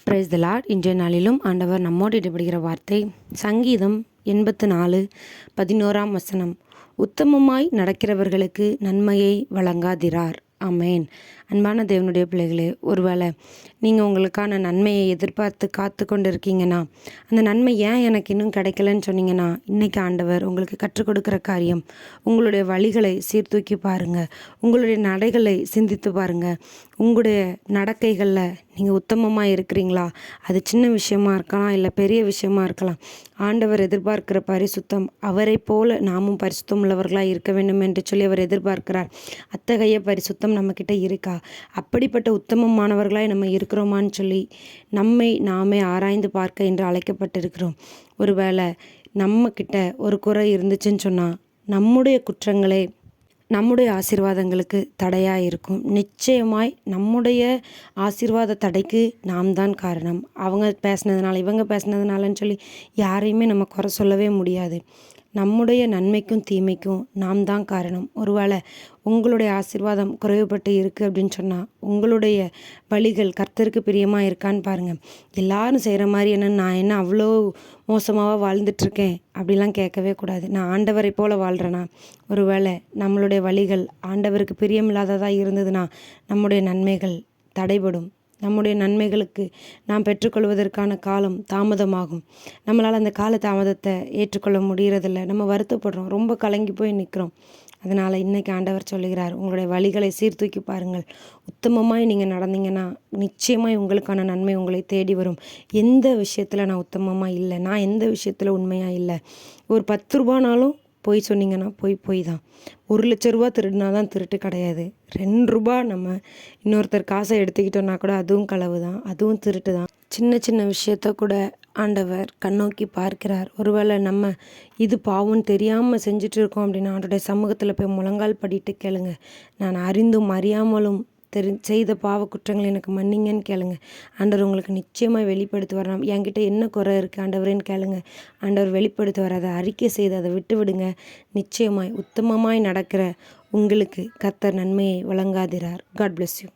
Praise the Lord. இன்றைய நாளிலும் ஆண்டவர் நம்மோடு இடைப்படுகிற வார்த்தை சங்கீதம் 84:11. உத்தமமாய் நடக்கிறவர்களுக்கு நன்மையை வழங்காதிரார். ஆமேன். அன்பான தேவனுடைய பிள்ளைகளே, ஒருவேளை நீங்கள் உங்களுக்கான நன்மையை எதிர்பார்த்து காத்து கொண்டு இருக்கீங்கன்னா, அந்த நன்மை ஏன் எனக்கு இன்னும் கிடைக்கலன்னு சொன்னீங்கன்னா, இன்றைக்கி ஆண்டவர் உங்களுக்கு கற்றுக் கொடுக்குற காரியம், உங்களுடைய வழிகளை சீர்தூக்கி பாருங்கள், உங்களுடைய நடைகளை சிந்தித்து பாருங்கள். உங்களுடைய நடக்கைகளில் நீங்கள் உத்தமமாக இருக்கிறீங்களா? அது சின்ன விஷயமா இருக்கலாம், இல்லை பெரிய விஷயமா இருக்கலாம். ஆண்டவர் எதிர்பார்க்கிற பரிசுத்தம், அவரை போல நாமும் பரிசுத்தம் உள்ளவர்களாக இருக்க வேண்டும் என்று சொல்லி அவர் எதிர்பார்க்கிறார். அத்தகைய பரிசுத்தம் நம்மக்கிட்ட இருக்கா? அப்படிப்பட்ட உத்தமமானவர்களாய் நம்ம இருக்கிறோமான்னு சொல்லி நம்மை நாமே ஆராய்ந்து பார்க்க என்று அழைக்கப்பட்டிருக்கிறோம். ஒருவேளை நம்மக்கிட்ட ஒரு குறை இருந்துச்சுன்னு சொன்னால், நம்முடைய குற்றங்களே நம்முடைய ஆசீர்வாதங்களுக்கு தடையாக இருக்கும். நிச்சயமாய் நம்முடைய ஆசீர்வாத தடைக்கு நாம் தான் காரணம். அவங்க பேசினதுனால, இவங்க பேசினதுனாலன்னு சொல்லி யாரையுமே நம்ம குறை சொல்லவே முடியாது. நம்முடைய நன்மைக்கும் தீமைக்கும் நாம் தான் காரணம். ஒருவேளை உங்களுடைய ஆசீர்வாதம் குறைவுபட்டு இருக்குது அப்படின்னு சொன்னால், உங்களுடைய வழிகள் கர்த்தருக்கு பிரியமாக இருக்கான்னு பாருங்கள். எல்லாரும் செய்கிற மாதிரி நான் என்ன அவ்வளோ மோசமாக வாழ்ந்துட்டுருக்கேன் அப்படிலாம் கேட்கவே கூடாது. நான் ஆண்டவரை போல் வாழ்கிறேன்னா, ஒருவேளை நம்மளுடைய வழிகள் ஆண்டவருக்கு பிரியமில்லாததாக இருந்ததுன்னா, நம்முடைய நன்மைகள் தடைபடும். நம்முடைய நன்மைகளுக்கு நாம் பெற்றுக்கொள்வதற்கான காலம் தாமதமாகும். நம்மளால் அந்த கால தாமதத்தை ஏற்றுக்கொள்ள முடியறதில்ல. நம்ம வருத்தப்படுறோம், ரொம்ப கலங்கி போய் நிற்கிறோம். அதனால் இன்றைக்கி ஆண்டவர் சொல்லுகிறார், உங்களுடைய வழிகளை சீர்தூக்கி பாருங்கள். உத்தமமாய் நீங்கள் நடந்தீங்கன்னா நிச்சயமாய் உங்களுக்கான நன்மை உங்களை தேடி வரும். எந்த விஷயத்தில் நான் உத்தமமாக இல்லை, நான் எந்த விஷயத்தில் உண்மையாக இல்லை. ஒரு 10 ரூபானாலும் பொய் சொன்னீங்கன்னா பொய் தான். 1,00,000 ரூபா திருடினா தான் திருட்டு கிடையாது. 2 ரூபா நம்ம இன்னொருத்தர் காசை எடுத்துக்கிட்டோன்னா கூட அதுவும் களவு தான், அதுவும் திருட்டு தான். சின்ன சின்ன விஷயத்த கூட ஆண்டவர் கண்ணோக்கி பார்க்கிறார். ஒருவேளை நம்ம இது பாவம்னு தெரியாமல் செஞ்சுட்டு இருக்கோம் அப்படின்னா, அவருடைய சமூகத்தில் போய் முழங்கால் படிட்டு கேளுங்க. நான் அறிந்தும் அறியாமலும் செய்த பாவ குற்றங்களை எனக்கு மன்னிங்கன்னு கேளுங்க. ஆண்டவர் உங்களுக்கு நிச்சயமாக வெளிப்படுத்தி வரலாம். என்கிட்ட என்ன குறை இருக்குது ஆண்டவரேன்னு கேளுங்க. ஆண்டவர் வெளிப்படுத்தி வர அதை அறிக்கை செய்து அதை விட்டு விடுங்க. நிச்சயமாய் உத்தமமாய் நடக்கிற உங்களுக்கு கர்த்தர் நன்மையை வழங்காதிரார். God bless you.